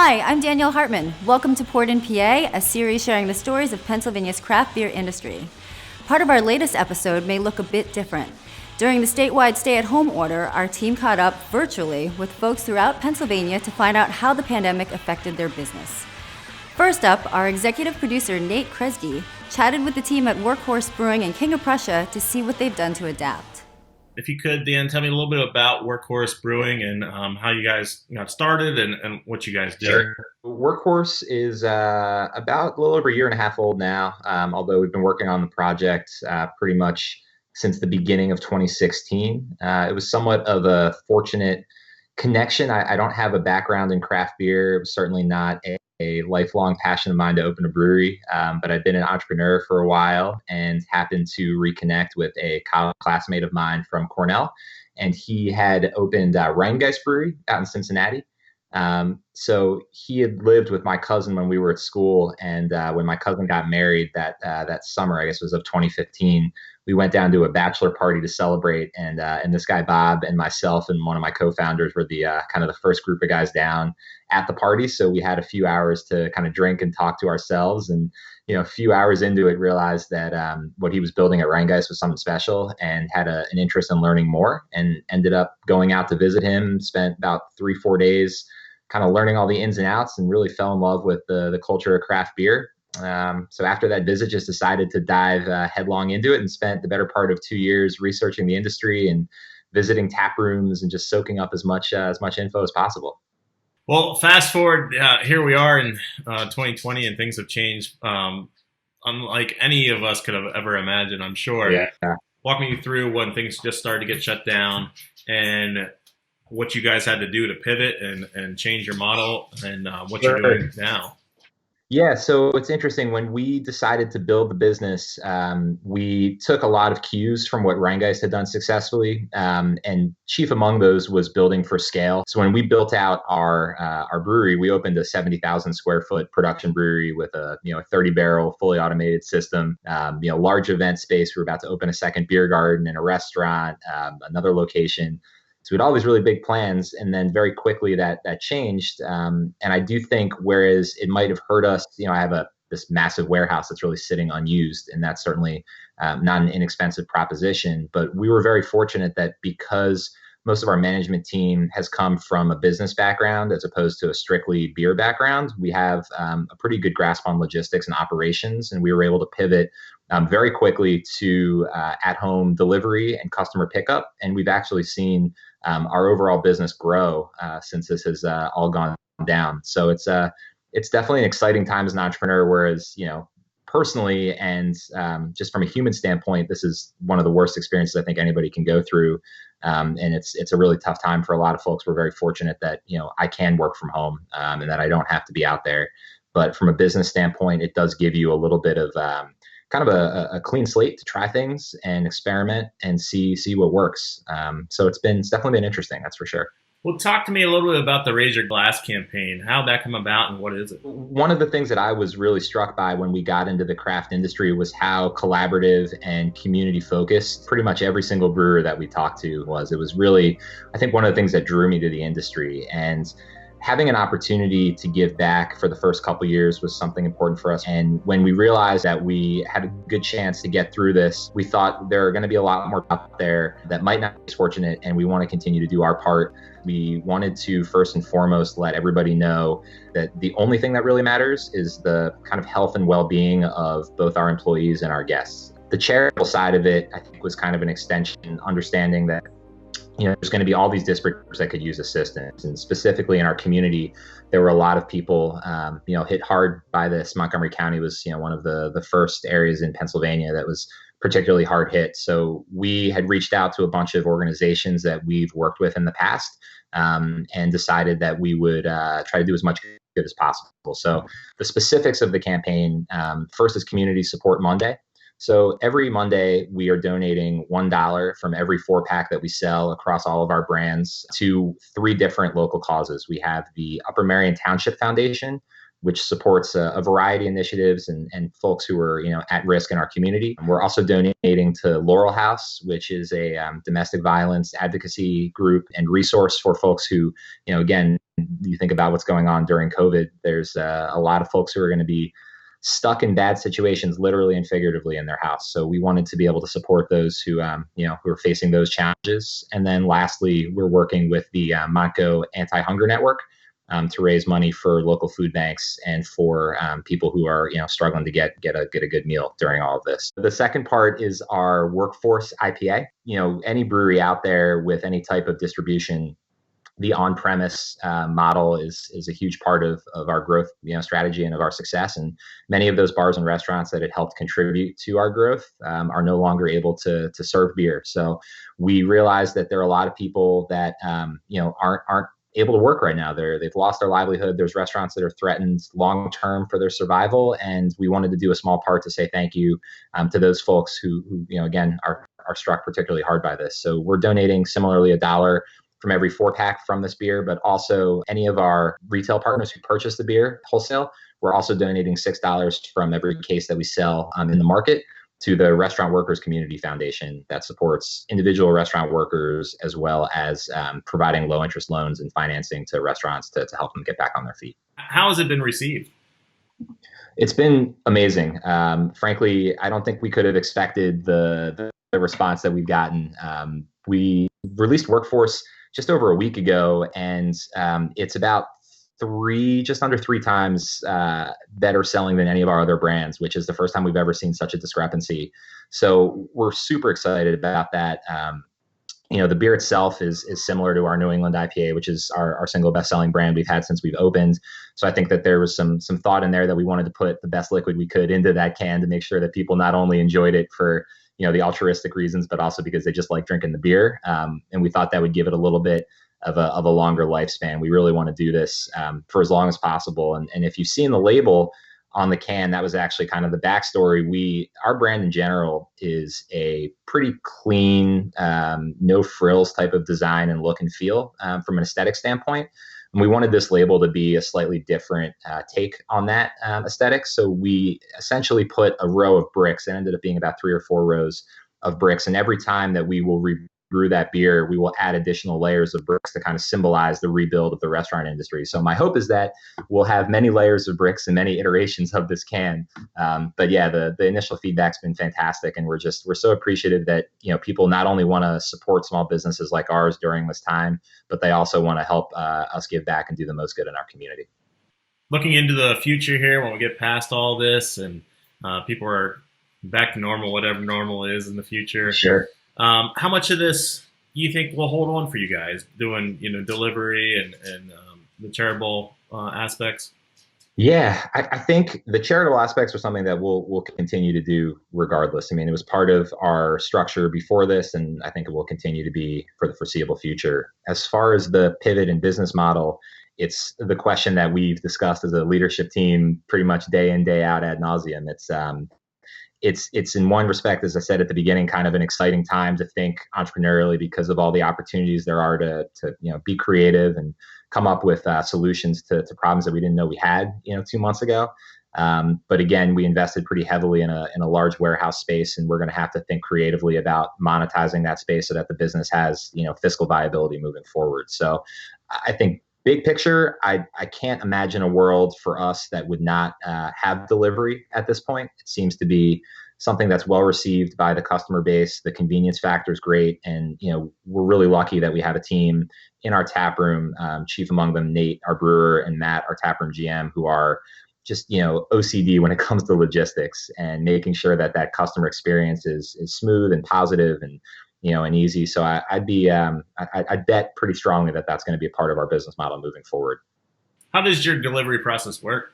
Hi, I'm Danielle Hartman. Welcome to Port in PA, a series sharing the stories of Pennsylvania's craft beer industry. Part of our latest episode may look a bit different. During the statewide stay-at-home order, our team caught up virtually with folks throughout Pennsylvania to find out how the pandemic affected their business. First up, our executive producer, Nate Kresge, chatted with the team at Workhorse Brewing in King of Prussia to see what they've done to adapt. If you could, Dan, tell me a little bit about Workhorse Brewing and how you guys got started and what you guys do. Sure. Workhorse is about a little over a year and a half old now, although we've been working on the project pretty much since the beginning of 2016. It was somewhat of a fortunate connection. I don't have a background in craft beer. It was certainly not a lifelong passion of mine to open a brewery, but I'd been an entrepreneur for a while and happened to reconnect with a college classmate of mine from Cornell. And he had opened Rheingeist Brewery out in Cincinnati. So he had lived with my cousin when we were at school. And when my cousin got married that summer, I guess it was of 2015, we went down to a bachelor party to celebrate. And this guy, Bob, and myself and one of my co-founders were the kind of the first group of guys down at the party. So we had a few hours to kind of drink and talk to ourselves. And, you know, a few hours into it, realized that what he was building at Rheingeist was something special, and had an interest in learning more, and ended up going out to visit him, spent about 3-4 days kind of learning all the ins and outs, and really fell in love with the culture of craft beer. So after that visit, just decided to dive headlong into it, and spent the better part of 2 years researching the industry and visiting tap rooms and just soaking up as much info as possible. Well, fast forward, here we are in 2020, and things have changed unlike any of us could have ever imagined, I'm sure. Yeah. Walk me through when things just started to get shut down and what you guys had to do to pivot and change your model, and what you're doing now. Yeah, so it's interesting. When we decided to build the business, we took a lot of cues from what Rheingeist had done successfully, and chief among those was building for scale. So when we built out our brewery, we opened a 70,000 square foot production brewery with a 30 barrel fully automated system, large event space. We were about to open a second beer garden and a restaurant, another location. So we had all these really big plans, and then very quickly that changed. And I do think, whereas it might have hurt us, I have this massive warehouse that's really sitting unused, and that's certainly not an inexpensive proposition. But we were very fortunate that, because most of our management team has come from a business background as opposed to a strictly beer background, we have a pretty good grasp on logistics and operations, and we were able to pivot very quickly to at-home delivery and customer pickup. And we've actually seen our overall business grow since this has all gone down. So it's definitely an exciting time as an entrepreneur. Whereas, personally and just from a human standpoint, this is one of the worst experiences I think anybody can go through. And it's a really tough time for a lot of folks. We're very fortunate that I can work from home and that I don't have to be out there. But from a business standpoint, it does give you a little bit of kind of a clean slate to try things and experiment and see what works. So it's definitely been interesting, that's for sure. Well, talk to me a little bit about the Raise Your Glass campaign. How'd that come about, and what is it? One of the things that I was really struck by when we got into the craft industry was how collaborative and community focused pretty much every single brewer that we talked to was. It was really, I think, one of the things that drew me to the industry. And having an opportunity to give back for the first couple of years was something important for us. And when we realized that we had a good chance to get through this, we thought there are going to be a lot more out there that might not be as fortunate, and we want to continue to do our part. We wanted to first and foremost let everybody know that the only thing that really matters is the kind of health and well-being of both our employees and our guests. The charitable side of it, I think, was kind of an extension, understanding that there's going to be all these disparate groups that could use assistance. And specifically in our community, there were a lot of people, hit hard by this. Montgomery County was, one of the first areas in Pennsylvania that was particularly hard hit. So we had reached out to a bunch of organizations that we've worked with in the past, and decided that we would try to do as much good as possible. So the specifics of the campaign, first is Community Support Monday. So every Monday, we are donating $1 from every 4-pack that we sell across all of our brands to 3 different local causes. We have the Upper Merion Township Foundation, which supports a variety of initiatives and folks who are at risk in our community. We're also donating to Laurel House, which is a domestic violence advocacy group and resource for folks who, again, you think about what's going on during COVID. There's a lot of folks who are going to be stuck in bad situations, literally and figuratively, in their house. So we wanted to be able to support those who are facing those challenges. And then lastly, we're working with the Montco Anti-Hunger Network to raise money for local food banks and for people who are struggling to get a good meal during all of this. The second part is our Workhorse IPA. Any brewery out there with any type of distribution, the on-premise model is a huge part of our growth strategy and of our success. And many of those bars and restaurants that had helped contribute to our growth are no longer able to serve beer. So we realized that there are a lot of people that aren't able to work right now. They've lost their livelihood. There's restaurants that are threatened long-term for their survival. And we wanted to do a small part to say thank you to those folks who again, are struck particularly hard by this. So we're donating similarly $1 from every 4-pack from this beer, but also any of our retail partners who purchase the beer wholesale, we're also donating $6 from every case that we sell in the market to the Restaurant Workers Community Foundation that supports individual restaurant workers, as well as providing low interest loans and financing to restaurants to help them get back on their feet. How has it been received? It's been amazing. Frankly, I don't think we could have expected the response that we've gotten. We released Workforce just over a week ago, and it's about just under three times better selling than any of our other brands, which is the first time we've ever seen such a discrepancy. So we're super excited about that. The beer itself is similar to our New England IPA, which is our single best-selling brand we've had since we've opened. So I think that there was some thought in there that we wanted to put the best liquid we could into that can to make sure that people not only enjoyed it for the altruistic reasons, but also because they just like drinking the beer. And we thought that would give it a little bit of a longer lifespan. We really want to do this for as long as possible. And if you've seen the label on the can, that was actually kind of the backstory. Our brand in general is a pretty clean, no frills type of design and look and feel from an aesthetic standpoint. And we wanted this label to be a slightly different take on that aesthetic. So we essentially put a row of bricks. It ended up being about 3 or 4 rows of bricks. And every time that we will brew that beer, we will add additional layers of bricks to kind of symbolize the rebuild of the restaurant industry. So my hope is that we'll have many layers of bricks and many iterations of this can. But yeah, the initial feedback's been fantastic, and we're so appreciative that people not only want to support small businesses like ours during this time, but they also want to help us give back and do the most good in our community. Looking into the future here, when we get past all this and people are back to normal, whatever normal is in the future. Sure. How much of this you think will hold on for you guys doing, delivery and the charitable aspects? Yeah, I think the charitable aspects are something that we'll continue to do regardless. I mean, it was part of our structure before this, and I think it will continue to be for the foreseeable future. As far as the pivot in business model, it's the question that we've discussed as a leadership team pretty much day in, day out ad nauseum. It's in one respect, as I said at the beginning, kind of an exciting time to think entrepreneurially because of all the opportunities there are to be creative and come up with solutions to problems that we didn't know we had 2 months ago. But again, we invested pretty heavily in a large warehouse space, and we're going to have to think creatively about monetizing that space so that the business has fiscal viability moving forward. So I think big picture, I can't imagine a world for us that would not have delivery at this point. It seems to be something that's well received by the customer base. The convenience factor is great. And, we're really lucky that we have a team in our tap room, chief among them, Nate, our brewer, and Matt, our taproom GM, who are just, OCD when it comes to logistics and making sure that customer experience is smooth and positive and easy. So I'd bet pretty strongly that that's going to be a part of our business model moving forward. How does your delivery process work?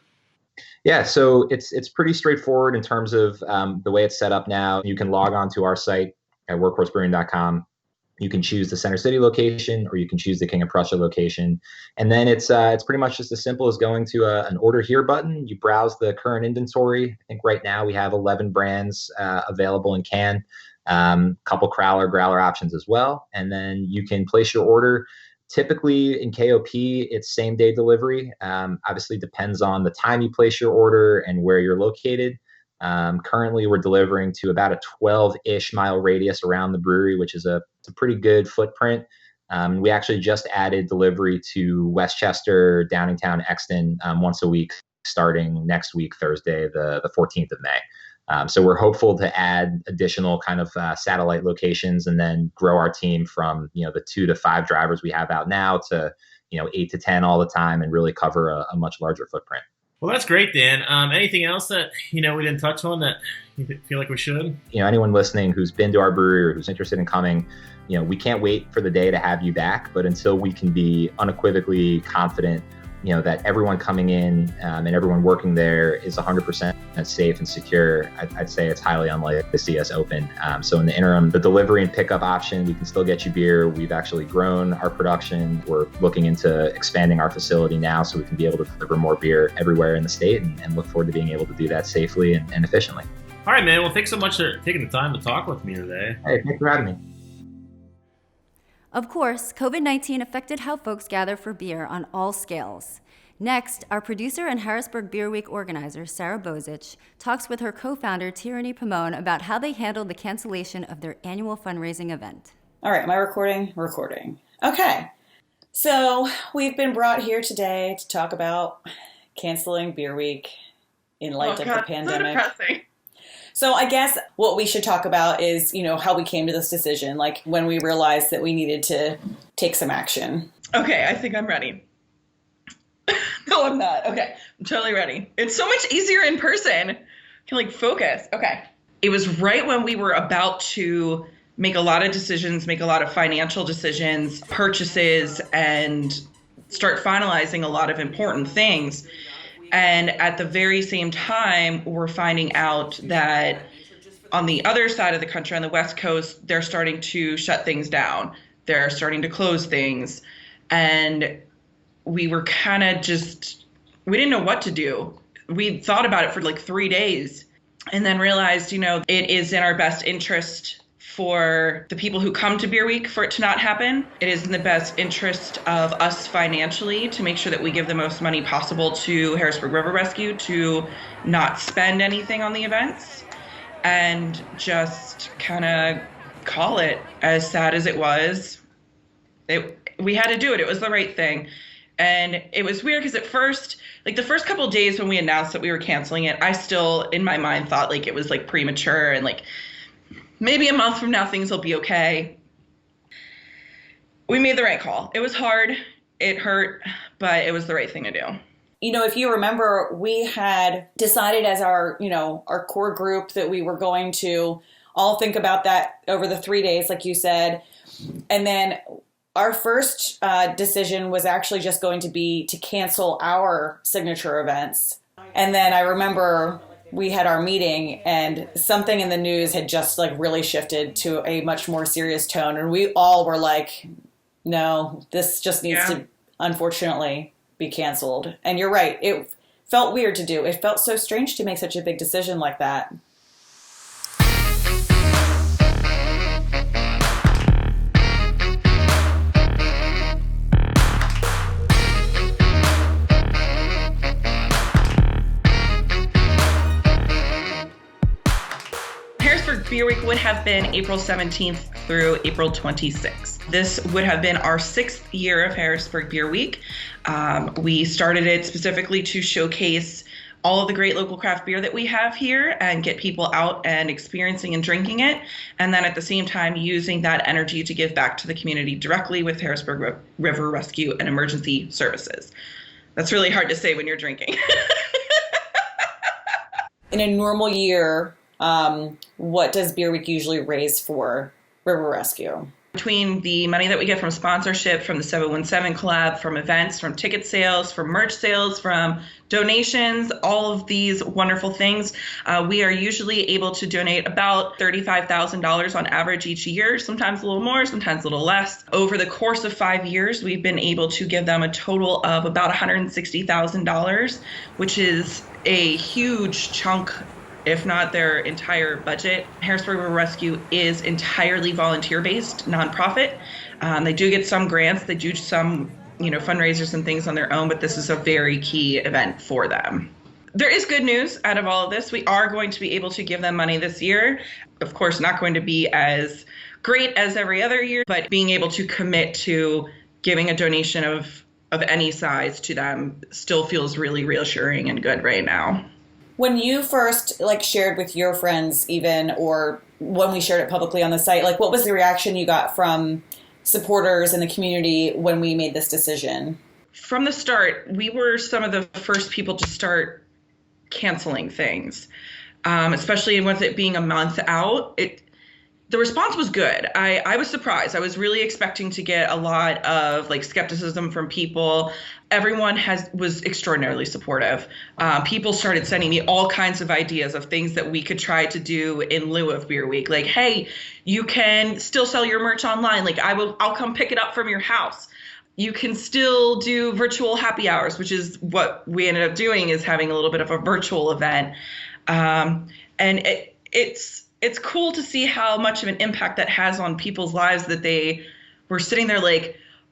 Yeah, so it's pretty straightforward in terms of the way it's set up now. You can log on to our site at workhorsebrewing.com. You can choose the Center City location, or you can choose the King of Prussia location. And then it's pretty much just as simple as going to an order here button. You browse the current inventory. I think right now we have 11 brands available in can. Couple growler options as well. And then you can place your order Typically in KOP, it's same day delivery. Obviously depends on the time you place your order and where you're located. Currently, we're delivering to about a 12-ish mile radius around the brewery, which is it's a pretty good footprint. We actually just added delivery to Westchester, Downingtown, Exton once a week, starting next week, Thursday, the 14th of May. So we're hopeful to add additional kind of satellite locations and then grow our team from, the 2 to 5 drivers we have out now to, 8 to 10 all the time and really cover a much larger footprint. Well, that's great, Dan. Anything else that, we didn't touch on that you feel like we should? Anyone listening who's been to our brewery or who's interested in coming, we can't wait for the day to have you back. But until we can be unequivocally confident, that everyone coming in and everyone working there is 100% safe and secure, I'd say it's highly unlikely to see us open. So in the interim, the delivery and pickup option, we can still get you beer. We've actually grown our production. We're looking into expanding our facility now so we can be able to deliver more beer everywhere in the state and look forward to being able to do that safely and efficiently. All right, man. Well, thanks so much for taking the time to talk with me today. Hey, thanks for having me. Of course, COVID-19 affected how folks gather for beer on all scales. Next, our producer and Harrisburg Beer Week organizer, Sarah Bozich, talks with her co-founder, Tierney Pomone, about how they handled the cancellation of their annual fundraising event. All right, am I recording? Recording. Okay. So we've been brought here today to talk about canceling Beer Week in light of the pandemic. So depressing. So I guess what we should talk about is, how we came to this decision, like when we realized that we needed to take some action. Okay, I think I'm ready. No, I'm not. Okay, I'm totally ready. It's so much easier in person. I can focus. Okay. It was right when we were about to make a lot of decisions, make a lot of financial decisions, purchases, and start finalizing a lot of important things. And at the very same time, we're finding out that on the other side of the country, on the West Coast, they're starting to shut things down. They're starting to close things. And we were kind of we didn't know what to do. We thought about it for 3 days and then realized, it is in our best interest for the people who come to Beer Week for it to not happen. It is in the best interest of us financially to make sure that we give the most money possible to Harrisburg River Rescue to not spend anything on the events and just kind of call it. As sad as it was, we had to do it. It was the right thing. And it was weird because at first, the first couple of days when we announced that we were canceling it, I still, in my mind, thought it was premature and maybe a month from now things will be okay. We made the right call. It was hard, it hurt, but it was the right thing to do. If you remember, we had decided as our core group that we were going to all think about that over the 3 days, like you said. And then our first decision was actually just going to be to cancel our signature events. And then I remember we had our meeting and something in the news had just really shifted to a much more serious tone. And we all were like, no, this just needs to, unfortunately, be canceled. And you're right. It felt weird to do. It felt so strange to make such a big decision like that. Beer Week would have been April 17th through April 26th. This would have been our 6th year of Harrisburg Beer Week. We started it specifically to showcase all of the great local craft beer that we have here and get people out and experiencing and drinking it. And then at the same time, using that energy to give back to the community directly with Harrisburg River Rescue and emergency services. That's really hard to say when you're drinking. In a normal year, what does Beer Week usually raise for River Rescue? Between the money that we get from sponsorship, from the 717 collab, from events, from ticket sales, from merch sales, from donations, all of these wonderful things, we are usually able to donate about $35,000 on average each year, sometimes a little more, sometimes a little less. Over the course of 5 years, we've been able to give them a total of about $160,000, which is a huge chunk if not their entire budget. Harrisburg River Rescue is entirely volunteer-based, nonprofit. They do get some grants. They do some, fundraisers and things on their own, but this is a very key event for them. There is good news out of all of this. We are going to be able to give them money this year. Of course, not going to be as great as every other year, but being able to commit to giving a donation of any size to them still feels really reassuring and good right now. When you first shared with your friends even, or when we shared it publicly on the site, what was the reaction you got from supporters in the community when we made this decision? From the start, we were some of the first people to start canceling things, especially with it being a month out. The response was good. I was surprised. I was really expecting to get a lot of skepticism from people. Everyone was extraordinarily supportive. People started sending me all kinds of ideas of things that we could try to do in lieu of Beer Week. Hey, you can still sell your merch online. I'll come pick it up from your house. You can still do virtual happy hours, which is what we ended up doing, is having a little bit of a virtual event. And it's cool to see how much of an impact that has on people's lives, that they were sitting there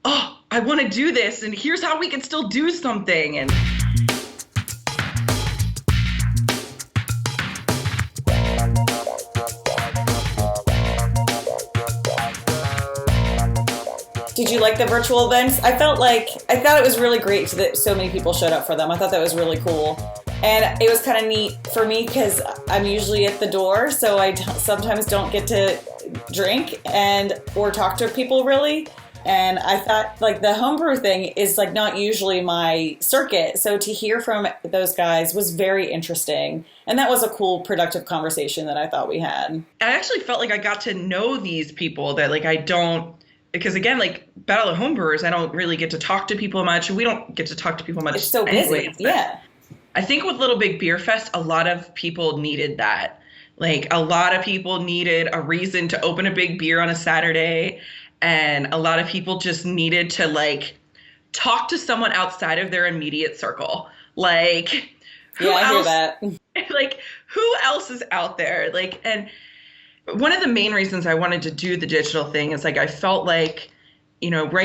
oh, I want to do this, and here's how we can still do something. And Did you like the virtual events? I thought it was really great that so many people showed up for them. I thought that was really cool. And it was kind of neat for me because I'm usually at the door, so I sometimes don't get to drink or talk to people really. And I thought the homebrew thing is not usually my circuit. So to hear from those guys was very interesting. And that was a cool, productive conversation that I thought we had. I actually felt like I got to know these people that I don't, because again, Battle of Homebrewers, I don't really get to talk to people much. We don't get to talk to people much. It's so busy. Yeah. I think with Little Big Beer Fest, a lot of people needed that. A lot of people needed a reason to open a big beer on a Saturday. And a lot of people just needed to talk to someone outside of their immediate circle. Who I hear that. Who else is out there? And one of the main reasons I wanted to do the digital thing is I felt right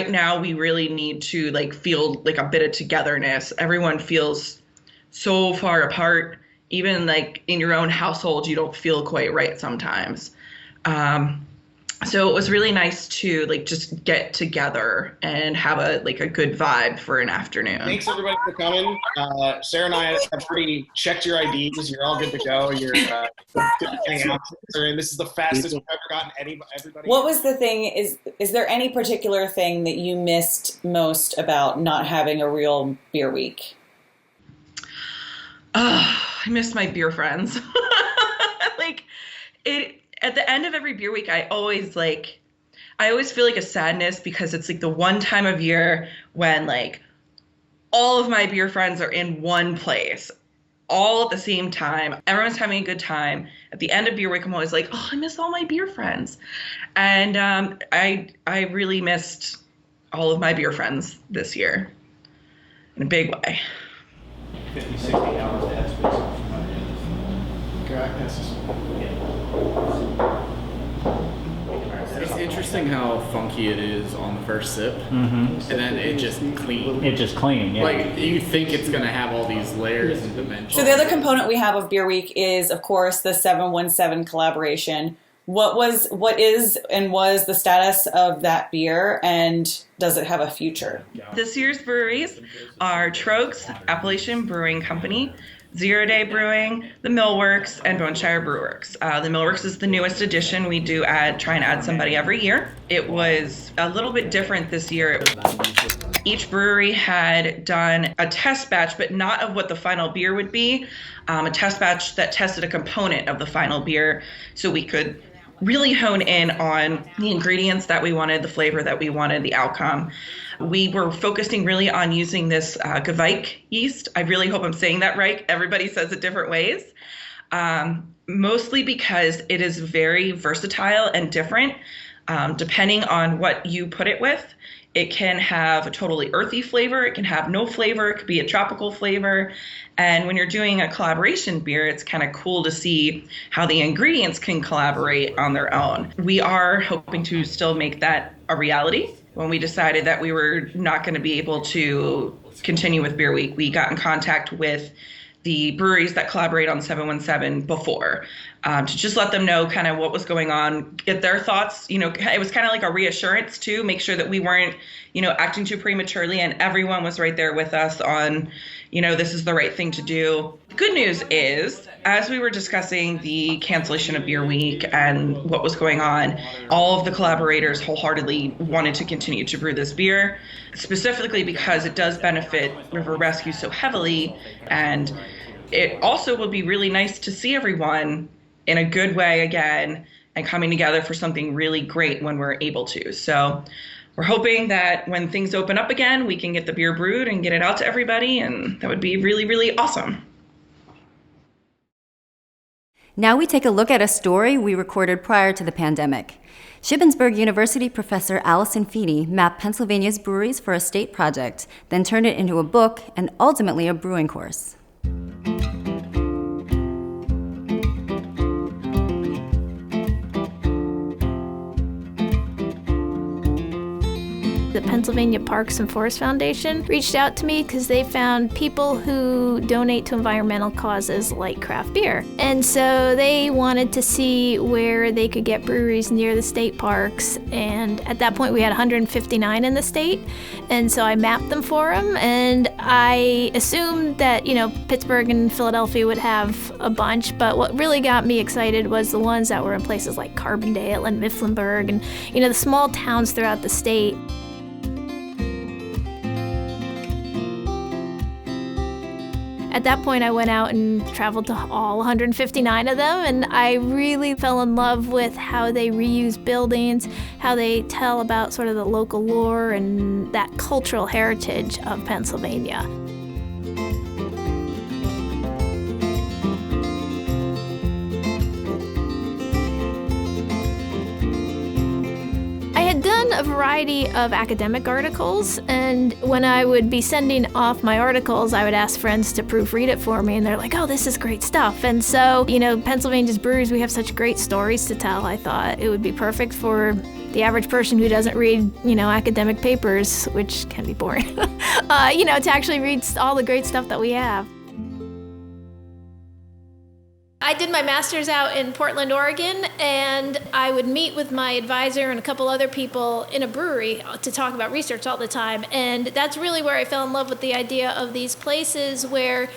now we really need to feel a bit of togetherness. Everyone feels so far apart. Even in your own household, you don't feel quite right sometimes. So it was really nice to just get together and have a good vibe for an afternoon. Thanks everybody for coming. Sarah and I have pretty checked your IDs. You're all good to go. You're good to hang out. And this is the fastest we've ever gotten everybody. What was the thing? Is there any particular thing that you missed most about not having a real beer week? I miss my beer friends. At the end of every beer week, I always feel a sadness because it's the one time of year when all of my beer friends are in one place, all at the same time. Everyone's having a good time. At the end of beer week, I'm always oh, I miss all my beer friends. And I really missed all of my beer friends this year in a big way. 50, 60 hours to headspace. Correct. It's interesting how funky it is on the first sip, and then it just clean. It just clean, yeah. You think it's gonna have all these layers and dimensions. So the other component we have of Beer Week is, of course, the 717 collaboration. What is and was the status of that beer, and does it have a future? This year's breweries are Trogs, Appalachian Brewing Company, Zero Day Brewing, the Millworks, and Boneshire Brewworks. The Millworks is the newest addition. We do try and add somebody every year. It was a little bit different this year. Each brewery had done a test batch, but not of what the final beer would be, a test batch that tested a component of the final beer so we could really hone in on the ingredients that we wanted, the flavor that we wanted, the outcome. We were focusing really on using this Gewijk yeast. I really hope I'm saying that right. Everybody says it different ways. Mostly because it is very versatile and different depending on what you put it with. It can have a totally earthy flavor. It can have no flavor. It could be a tropical flavor. And when you're doing a collaboration beer, it's kind of cool to see how the ingredients can collaborate on their own. We are hoping to still make that a reality. When we decided that we were not going to be able to continue with Beer Week, we got in contact with the breweries that collaborate on 717 before, to just let them know kind of what was going on, get their thoughts. It was kind of like a reassurance too, make sure that we weren't, acting too prematurely, and everyone was right there with us on, this is the right thing to do. The good news is, as we were discussing the cancellation of Beer Week and what was going on, all of the collaborators wholeheartedly wanted to continue to brew this beer, specifically because it does benefit River Rescue so heavily. And it also would be really nice to see everyone in a good way again and coming together for something really great when we're able to. So we're hoping that when things open up again, we can get the beer brewed and get it out to everybody, and that would be really, really awesome. Now we take a look at a story we recorded prior to the pandemic. Shippensburg University professor Alison Feeney mapped Pennsylvania's breweries for a state project, then turned it into a book and ultimately a brewing course. The Pennsylvania Parks and Forest Foundation reached out to me because they found people who donate to environmental causes like craft beer. And so they wanted to see where they could get breweries near the state parks. And at that point, we had 159 in the state. And so I mapped them for them. And I assumed that, Pittsburgh and Philadelphia would have a bunch. But what really got me excited was the ones that were in places like Carbondale and Mifflinburg and, the small towns throughout the state. At that point, I went out and traveled to all 159 of them, and I really fell in love with how they reuse buildings, how they tell about sort of the local lore and that cultural heritage of Pennsylvania. A variety of academic articles, and when I would be sending off my articles, I would ask friends to proofread it for me, and they're like, oh, this is great stuff. And so, Pennsylvania's breweries, we have such great stories to tell. I thought it would be perfect for the average person who doesn't read, academic papers, which can be boring, to actually read all the great stuff that we have. I did my master's out in Portland, Oregon, and I would meet with my advisor and a couple other people in a brewery to talk about research all the time. And that's really where I fell in love with the idea of these places where,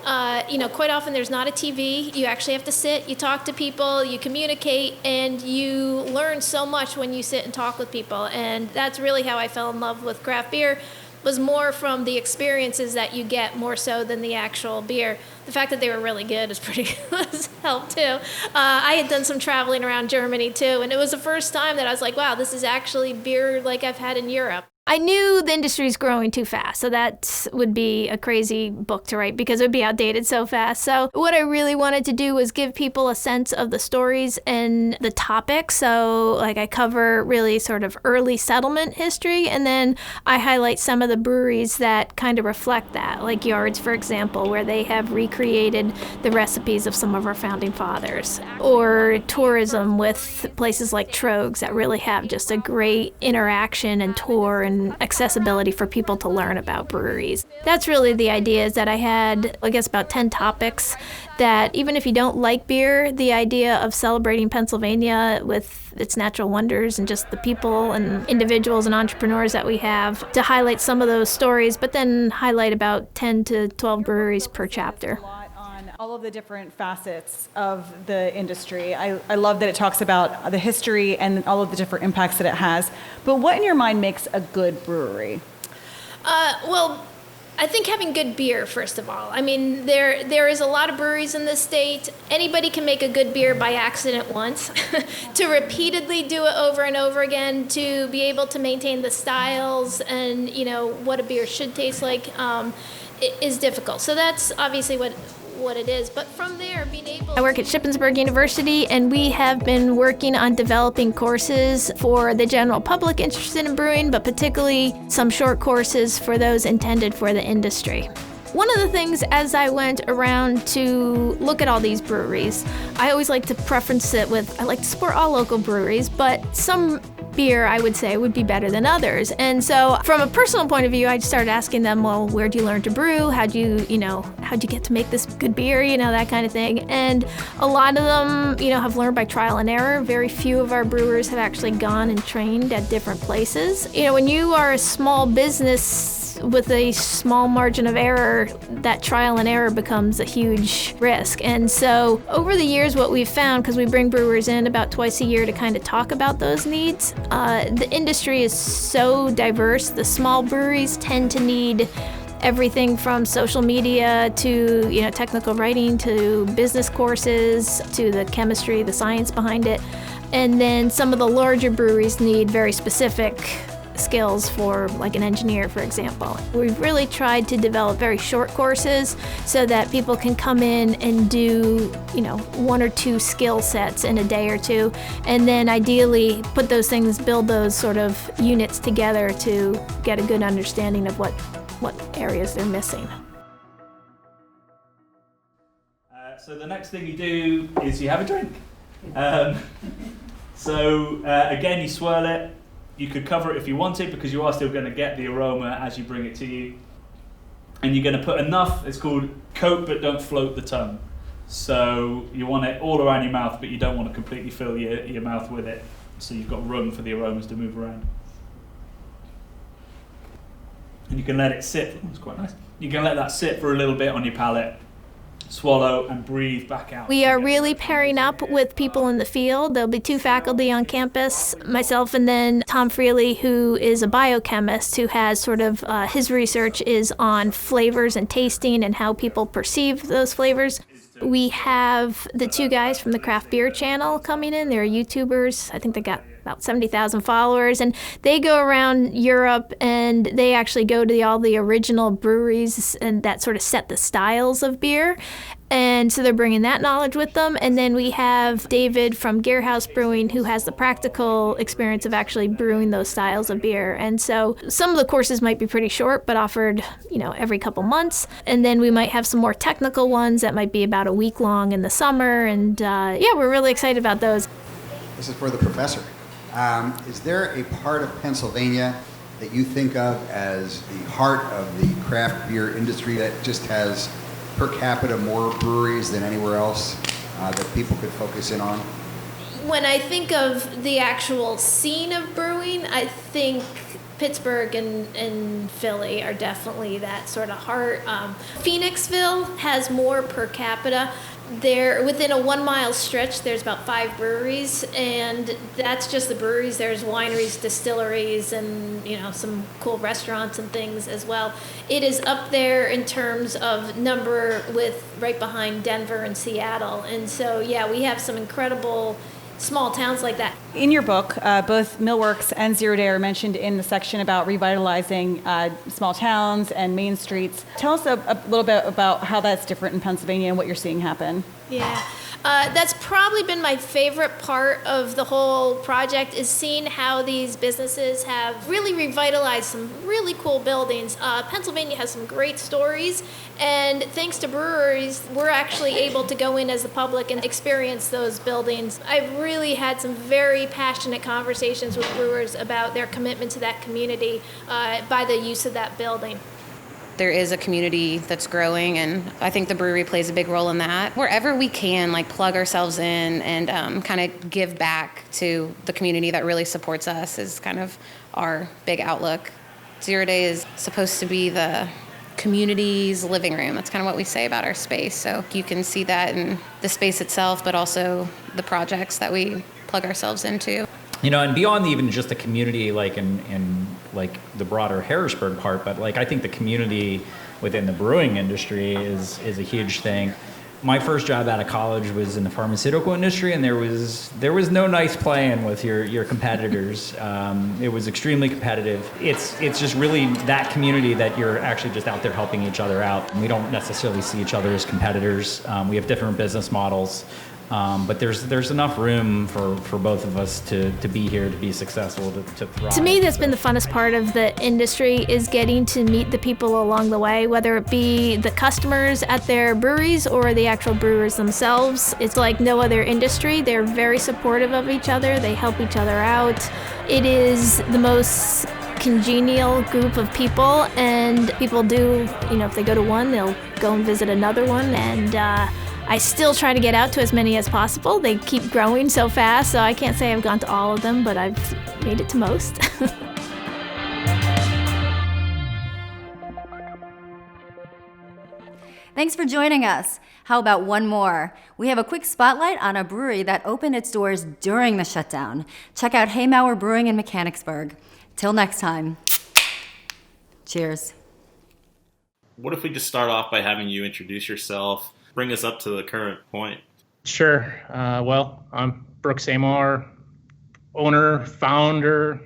quite often there's not a TV. You actually have to sit, you talk to people, you communicate, and you learn so much when you sit and talk with people. And that's really how I fell in love with craft beer, was more from the experiences that you get more so than the actual beer. The fact that they were really good is pretty helped too. I had done some traveling around Germany too, and it was the first time that I was like, wow, this is actually beer like I've had in Europe. I knew the industry's growing too fast, so that would be a crazy book to write because it would be outdated so fast. So what I really wanted to do was give people a sense of the stories and the topics. So I cover really sort of early settlement history, and then I highlight some of the breweries that kind of reflect that, like Yards, for example, where they have recreated the recipes of some of our founding fathers, or tourism with places like Trogs that really have just a great interaction and tour and accessibility for people to learn about breweries. That's really the idea, is that I had, about 10 topics that even if you don't like beer, the idea of celebrating Pennsylvania with its natural wonders and just the people and individuals and entrepreneurs that we have, to highlight some of those stories, but then highlight about 10 to 12 breweries per chapter. All of the different facets of the industry. I love that it talks about the history and all of the different impacts that it has. But what in your mind makes a good brewery? Well, I think having good beer, first of all. I mean, there is a lot of breweries in this state. Anybody can make a good beer by accident once. To repeatedly do it over and over again, to be able to maintain the styles and, what a beer should taste like, is difficult. So that's obviously what what it is. But from there, being able... I work at Shippensburg University, and we have been working on developing courses for the general public interested in brewing, but particularly some short courses for those intended for the industry. One of the things as I went around to look at all these breweries, I always like to preference it with, I like to support all local breweries, but some beer I would say would be better than others. And so from a personal point of view, I started asking them, well, where'd you learn to brew? How'd you get to make this good beer? That kind of thing. And a lot of them, have learned by trial and error. Very few of our brewers have actually gone and trained at different places. When you are a small business with a small margin of error, that trial and error becomes a huge risk. And so over the years, what we've found, because we bring brewers in about twice a year to kind of talk about those needs, the industry is so diverse. The small breweries tend to need everything from social media to technical writing to business courses to the chemistry, the science behind it. And then some of the larger breweries need very specific skills for like an engineer, for example. We've really tried to develop very short courses so that people can come in and do, one or two skill sets in a day or two, and then ideally put those things, build those sort of units together to get a good understanding of what areas they're missing. So the next thing you do is you have a drink. Again, you swirl it. You could cover it if you wanted, because you are still going to get the aroma as you bring it to you. And you're going to put enough, it's called coat but don't float the tongue. So you want it all around your mouth, but you don't want to completely fill your mouth with it. So you've got room for the aromas to move around. And you can let it sit, it's quite nice. You can let that sit for a little bit on your palate. Swallow and breathe back out. We are really pairing up with people in the field. There'll be 2 faculty on campus, myself and then Tom Freely, who is a biochemist who has sort of, his research is on flavors and tasting and how people perceive those flavors. We have the 2 guys from the Craft Beer channel coming in. They're YouTubers. I think they got about 70,000 followers, and they go around Europe and they actually go to all the original breweries and that sort of set the styles of beer. And so they're bringing that knowledge with them. And then we have David from Gearhouse Brewing, who has the practical experience of actually brewing those styles of beer. And so some of the courses might be pretty short, but offered, every couple months. And then we might have some more technical ones that might be about a week long in the summer. And we're really excited about those. This is for the professor. Is there a part of Pennsylvania that you think of as the heart of the craft beer industry that just has per capita more breweries than anywhere else that people could focus in on? When I think of the actual scene of brewing, I think Pittsburgh and Philly are definitely that sort of heart. Phoenixville has more per capita. There, within a 1 mile stretch, there's about 5 breweries, and that's just the breweries. There's wineries, distilleries, and some cool restaurants and things as well. It is up there in terms of number, with right behind Denver and Seattle. And so, we have some incredible small towns like that. In your book, both Millworks and Zero Day are mentioned in the section about revitalizing small towns and main streets. Tell us a little bit about how that's different in Pennsylvania and what you're seeing happen. Yeah. That's probably been my favorite part of the whole project, is seeing how these businesses have really revitalized some really cool buildings. Pennsylvania has some great stories, and thanks to breweries, we're actually able to go in as the public and experience those buildings. I've really had some very passionate conversations with brewers about their commitment to that community by the use of that building. There is a community that's growing, and I think the brewery plays a big role in that. Wherever we can, plug ourselves in and kind of give back to the community that really supports us is kind of our big outlook. Zero Day is supposed to be the community's living room. That's kind of what we say about our space. So you can see that in the space itself, but also the projects that we plug ourselves into. And beyond even just the community, in the broader Harrisburg part, but I think the community within the brewing industry is a huge thing. My first job out of college was in the pharmaceutical industry, and there was no nice playing with your competitors. It was extremely competitive. It's just really that community that you're actually just out there helping each other out. We don't necessarily see each other as competitors. We have different business models. But there's enough room for both of us to be here, to be successful, to thrive. To me, that's been the funnest part of the industry, is getting to meet the people along the way, whether it be the customers at their breweries or the actual brewers themselves. It's like no other industry. They're very supportive of each other. They help each other out. It is the most congenial group of people, and people do, if they go to one, they'll go and visit another one, and I still try to get out to as many as possible. They keep growing so fast, so I can't say I've gone to all of them, but I've made it to most. Thanks for joining us. How about one more? We have a quick spotlight on a brewery that opened its doors during the shutdown. Check out Hemauer Brewing in Mechanicsburg. Till next time. Cheers. What if we just start off by having you introduce yourself, bring us up to the current point? Sure. Well, I'm Brooks Hemauer, owner, founder,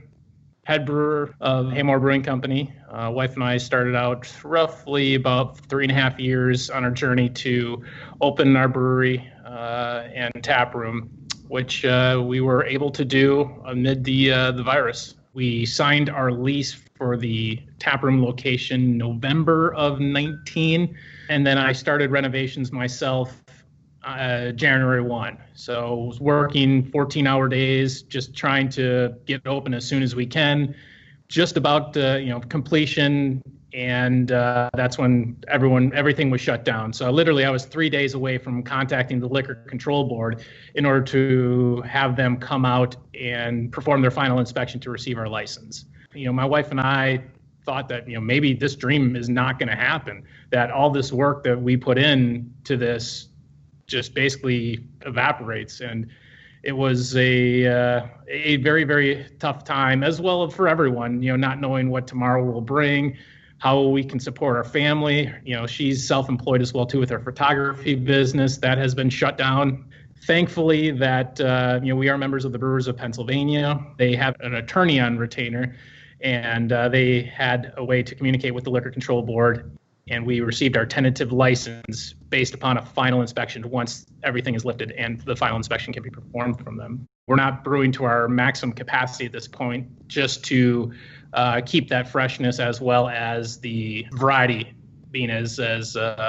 head brewer of Hemauer Brewing Company. Wife and I started out roughly about 3.5 years on our journey to open our brewery and tap room, which we were able to do amid the virus. We signed our lease for the taproom location November of 19, and then I started renovations myself January 1. So I was working 14-hour days, just trying to get open as soon as we can, just about completion, and that's when everything was shut down. So literally I was 3 days away from contacting the Liquor Control Board in order to have them come out and perform their final inspection to receive our license. My wife and I thought that maybe this dream is not going to happen, that all this work that we put in to this just basically evaporates. And it was a very, very tough time, as well for everyone, not knowing what tomorrow will bring, how we can support our family. She's self-employed as well too with her photography business that has been shut down. Thankfully that we are members of the Brewers of Pennsylvania. They have an attorney on retainer, and they had a way to communicate with the Liquor Control Board, and we received our tentative license based upon a final inspection once everything is lifted and the final inspection can be performed from them. We're not brewing to our maximum capacity at this point, just to keep that freshness as well as the variety being as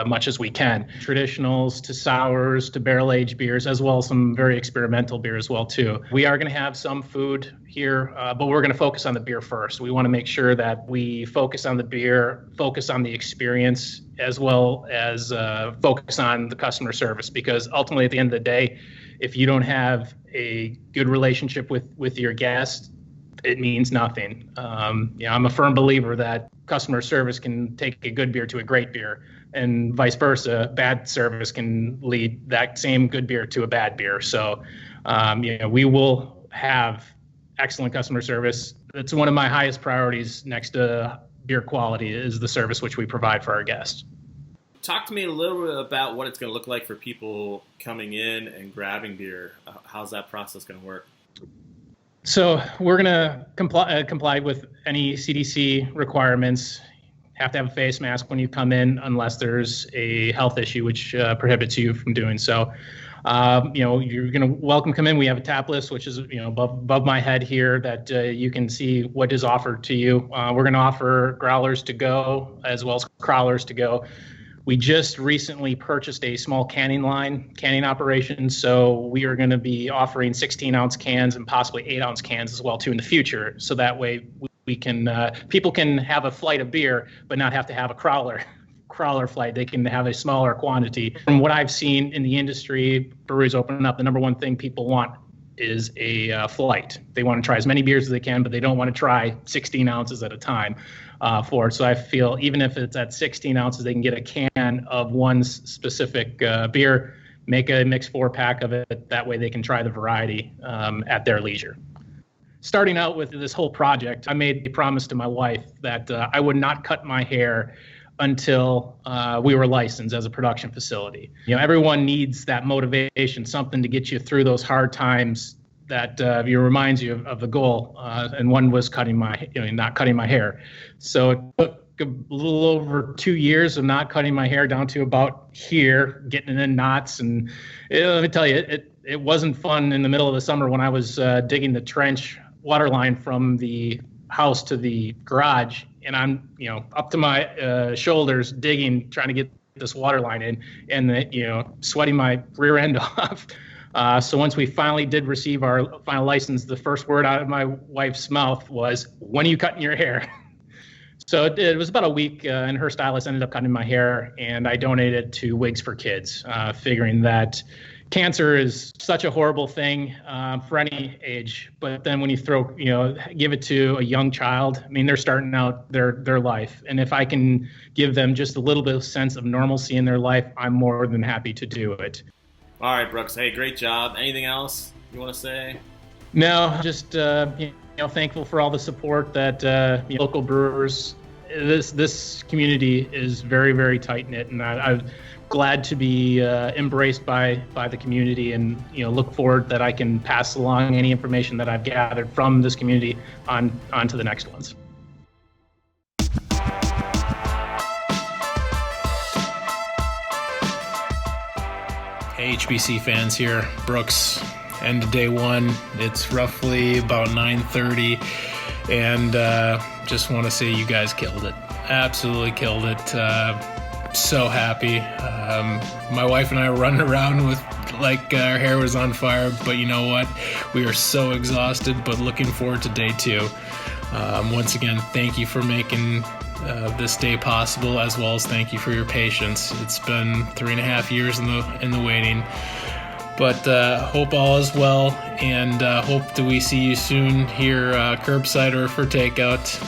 much as we can. Traditionals to sours to barrel-aged beers, as well as some very experimental beer as well too. We are going to have some food here, but we're going to focus on the beer first. We want to make sure that we focus on the beer, focus on the experience, as well as focus on the customer service, because ultimately at the end of the day, if you don't have a good relationship with your guest, it means nothing. I'm a firm believer that customer service can take a good beer to a great beer, and vice versa. Bad service can lead that same good beer to a bad beer. So, we will have excellent customer service. It's one of my highest priorities next to beer quality, is the service which we provide for our guests. Talk to me a little bit about what it's going to look like for people coming in and grabbing beer. How's that process going to work? So we're going to comply with any CDC requirements. Have to have a face mask when you come in, unless there's a health issue which prohibits you from doing so. You're going to come in. We have a tap list, which is above my head here, that you can see what is offered to you. We're going to offer growlers to go as well as crawlers to go. We just recently purchased a small canning operation, so we are going to be offering 16-ounce cans and possibly 8-ounce cans as well too in the future. So that way we can people can have a flight of beer, but not have to have a crawler flight. They can have a smaller quantity. From what I've seen in the industry, breweries opening up, the number one thing people want is a flight. They want to try as many beers as they can, but they don't want to try 16 ounces at a time for it. So I feel even if it's at 16 ounces, they can get a can of one specific beer, make a mixed 4-pack of it. That way they can try the variety at their leisure. Starting out with this whole project, I made a promise to my wife that I would not cut my hair until we were licensed as a production facility. Everyone needs that motivation, something to get you through those hard times that reminds you of the goal. And one was not cutting my hair. So it took a little over 2 years of not cutting my hair down to about here, getting it in knots. And let me tell you, it wasn't fun in the middle of the summer when I was digging the trench water line from the house to the garage, and I'm up to my shoulders digging, trying to get this water line in, and sweating my rear end off. So once we finally did receive our final license, the first word out of my wife's mouth was, "When are you cutting your hair?" So it was about a week, and her stylist ended up cutting my hair, and I donated to Wigs for Kids, figuring that cancer is such a horrible thing for any age, but then when you give it to a young child, I mean, they're starting out their life, and if I can give them just a little bit of sense of normalcy in their life, I'm more than happy to do it. All right, Brooks. Hey, great job. Anything else you want to say? No, just thankful for all the support that local brewers. This community is very, very tight knit, and I'm glad to be embraced by the community, and look forward that I can pass along any information that I've gathered from this community on to the next ones. Hey, HBC fans here, Brooks. End of day one. It's roughly about 9:30, and just want to say you guys killed it. Absolutely killed it. So happy. My wife and I were running around with like our hair was on fire, but you know what? We are so exhausted, but looking forward to day two. Once again, thank you for making this day possible, as well as thank you for your patience. It's been 3.5 years in the waiting, but hope all is well, and hope that we see you soon here curbside or for takeout,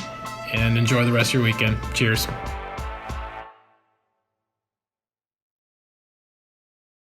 and enjoy the rest of your weekend. Cheers.